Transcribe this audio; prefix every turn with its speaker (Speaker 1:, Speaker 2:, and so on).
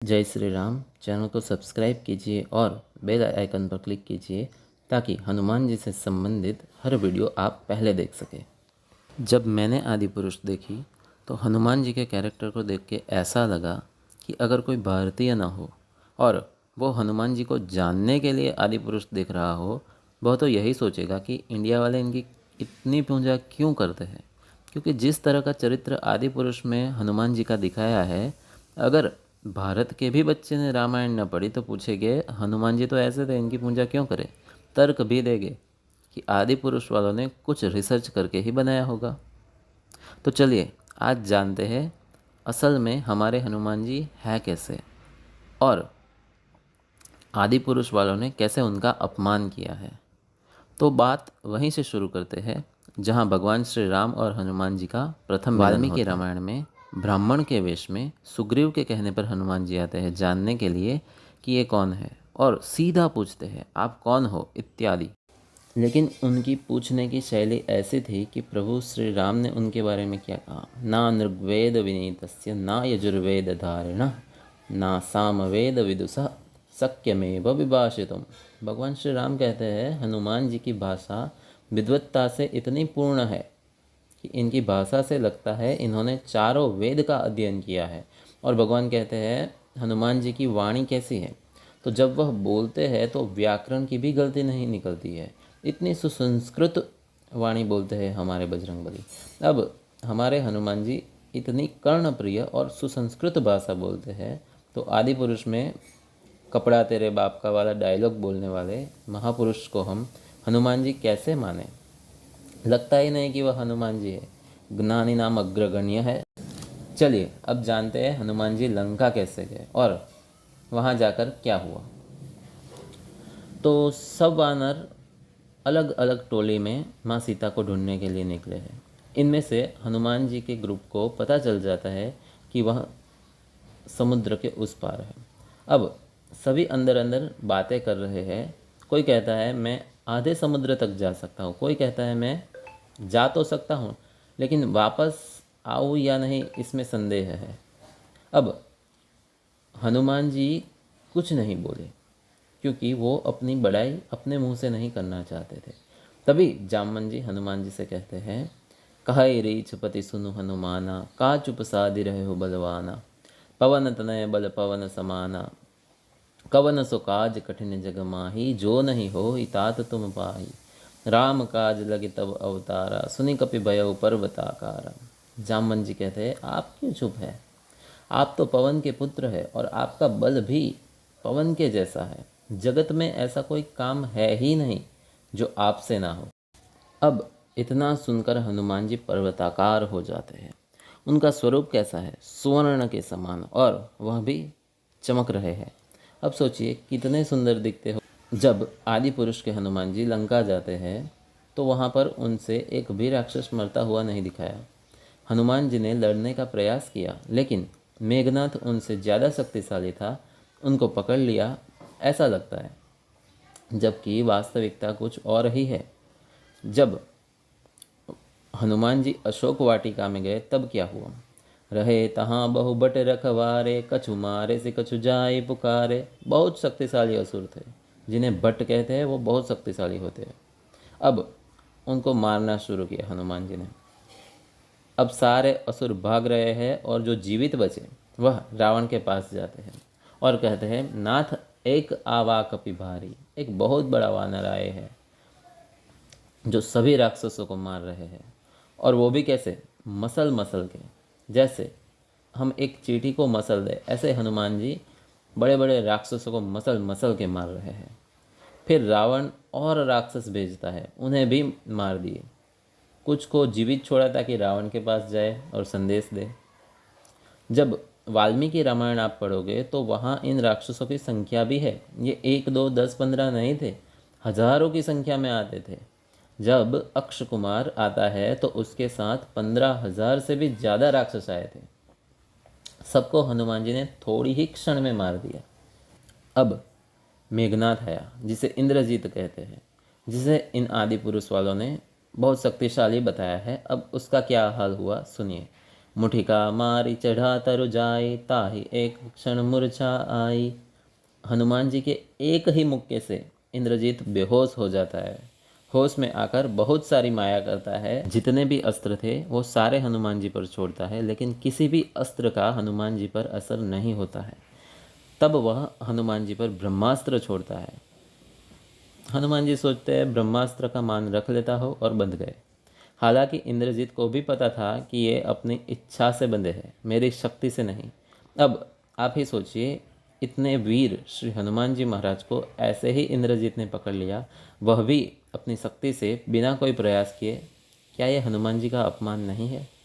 Speaker 1: जय श्री राम। चैनल को सब्सक्राइब कीजिए और बेल आइकन पर क्लिक कीजिए ताकि हनुमान जी से संबंधित हर वीडियो आप पहले देख सकें। जब मैंने आदि पुरुष देखी तो हनुमान जी के कैरेक्टर को देख के ऐसा लगा कि अगर कोई भारतीय ना हो और वो हनुमान जी को जानने के लिए आदि पुरुष देख रहा हो, वह तो यही सोचेगा कि इंडिया वाले इनकी इतनी पूजा क्यों करते हैं। क्योंकि जिस तरह का चरित्र आदि पुरुष में हनुमान जी का दिखाया है, अगर भारत के भी बच्चे ने रामायण न पढ़ी तो पूछेंगे हनुमान जी तो ऐसे थे, इनकी पूजा क्यों करें। तर्क भी देंगे कि आदि पुरुष वालों ने कुछ रिसर्च करके ही बनाया होगा। तो चलिए आज जानते हैं असल में हमारे हनुमान जी है कैसे और आदि पुरुष वालों ने कैसे उनका अपमान किया है। तो बात वहीं से शुरू करते हैं जहां भगवान श्री राम और हनुमान जी का प्रथम मिलन होता है। वाल्मीकि रामायण में ब्राह्मण के वेश में सुग्रीव के कहने पर हनुमान जी आते हैं जानने के लिए कि ये कौन है, और सीधा पूछते हैं आप कौन हो इत्यादि। लेकिन उनकी पूछने की शैली ऐसी थी कि प्रभु श्री राम ने उनके बारे में क्या कहा। ना ऋग्वेद विनीतस्य ना यजुर्वेद धारिण ना सामवेद विदुषा शक्यमेव विभाषितुम। भगवान श्री राम कहते हैं हनुमान जी की भाषा विद्वत्ता से इतनी पूर्ण है कि इनकी भाषा से लगता है इन्होंने चारों वेद का अध्ययन किया है। और भगवान कहते हैं हनुमान जी की वाणी कैसी है, तो जब वह बोलते हैं तो व्याकरण की भी गलती नहीं निकलती है। इतनी सुसंस्कृत वाणी बोलते हैं हमारे बजरंगबली। अब हमारे हनुमान जी इतनी कर्णप्रिय और सुसंस्कृत भाषा बोलते हैं, तो आदि पुरुष में कपड़ा तेरे बाप का वाला डायलॉग बोलने वाले महापुरुष को हम हनुमान जी कैसे माने। लगता ही नहीं कि वह हनुमान जी है, ज्ञानी नाम अग्रगण्य है। चलिए अब जानते हैं हनुमान जी लंका कैसे गए और वहाँ जाकर क्या हुआ। तो सब वानर अलग अलग टोली में माँ सीता को ढूंढने के लिए निकले हैं। इनमें से हनुमान जी के ग्रुप को पता चल जाता है कि वह समुद्र के उस पार है। अब सभी अंदर अंदर बातें कर रहे हैं। कोई कहता है मैं आधे समुद्र तक जा सकता हूँ, कोई कहता है मैं जा तो सकता हूँ लेकिन वापस आऊँ या नहीं इसमें संदेह है। अब हनुमान जी कुछ नहीं बोले क्योंकि वो अपनी बड़ाई अपने मुंह से नहीं करना चाहते थे। तभी जामवन जी हनुमान जी से कहते हैं कहे रीछ पति सुनु हनुमाना का चुप साधि रहे हो बलवाना पवन तनय बल पवन समाना कवन सो काज कठिन जग माही जो नहीं हो तात तुम पाही राम काज लगे तब अवतारा सुनि कपि भयउ पर्वताकारा। जामवन जी कहते हैं आप क्यों चुप है, आप तो पवन के पुत्र है और आपका बल भी पवन के जैसा है। जगत में ऐसा कोई काम है ही नहीं जो आपसे ना हो। अब इतना सुनकर हनुमान जी पर्वताकार हो जाते हैं। उनका स्वरूप कैसा है, स्वर्ण के समान, और वह भी चमक रहे हैं। अब सोचिए कितने सुंदर दिखते हो। जब आदि पुरुष के हनुमान जी लंका जाते हैं तो वहाँ पर उनसे एक भी राक्षस मरता हुआ नहीं दिखाया। हनुमान जी ने लड़ने का प्रयास किया लेकिन मेघनाथ उनसे ज़्यादा शक्तिशाली था, उनको पकड़ लिया ऐसा लगता है, जबकि वास्तविकता कुछ और ही है। जब हनुमान जी अशोक वाटिका में गए तब क्या हुआ। रहे तहाँ बहु बट रखवारे कछु मारे से कछु जाए पुकारे। बहुत शक्तिशाली असुर थे जिन्हें भट्ट कहते हैं, वो बहुत शक्तिशाली होते हैं। अब उनको मारना शुरू किया हनुमान जी ने। अब सारे असुर भाग रहे हैं और जो जीवित बचे वह रावण के पास जाते हैं और कहते हैं नाथ एक आवा कपि भारी। एक बहुत बड़ा वानर आए हैं जो सभी राक्षसों को मार रहे हैं, और वो भी कैसे, मसल मसल के। जैसे हम एक चींटी को मसल दे ऐसे हनुमान जी बड़े बड़े राक्षसों को मसल मसल के मार रहे हैं। फिर रावण और राक्षस भेजता है, उन्हें भी मार दिए। कुछ को जीवित छोड़ा ताकि रावण के पास जाए और संदेश दे। जब वाल्मीकि रामायण आप पढ़ोगे तो वहाँ इन राक्षसों की संख्या भी है। ये 1 2 10 15 नहीं थे, हजारों की संख्या में आते थे। जब अक्ष कुमार आता है तो उसके साथ 15,000 से भी ज़्यादा राक्षस आए थे। सबको हनुमान जी ने थोड़ी ही क्षण में मार दिया। अब मेघनाथ आया जिसे इंद्रजीत कहते हैं, जिसे इन आदि पुरुष वालों ने बहुत शक्तिशाली बताया है। अब उसका क्या हाल हुआ सुनिए। मुठिका मारी चढ़ा तरु जाए, ताहि एक क्षण मूर्छा आई। हनुमान जी के एक ही मुक्के से इंद्रजीत बेहोश हो जाता है। होश में आकर बहुत सारी माया करता है। जितने भी अस्त्र थे वो सारे हनुमान जी पर छोड़ता है, लेकिन किसी भी अस्त्र का हनुमान जी पर असर नहीं होता है। तब वह हनुमान जी पर ब्रह्मास्त्र छोड़ता है। हनुमान जी सोचते हैं ब्रह्मास्त्र का मान रख लेता हो, और बंध गए। हालांकि इंद्रजीत को भी पता था कि ये अपनी इच्छा से बंधे हैं, मेरी शक्ति से नहीं। अब आप ही सोचिए, इतने वीर श्री हनुमान जी महाराज को ऐसे ही इंद्रजीत ने पकड़ लिया, वह भी अपनी शक्ति से, बिना कोई प्रयास किए। क्या ये हनुमान जी का अपमान नहीं है?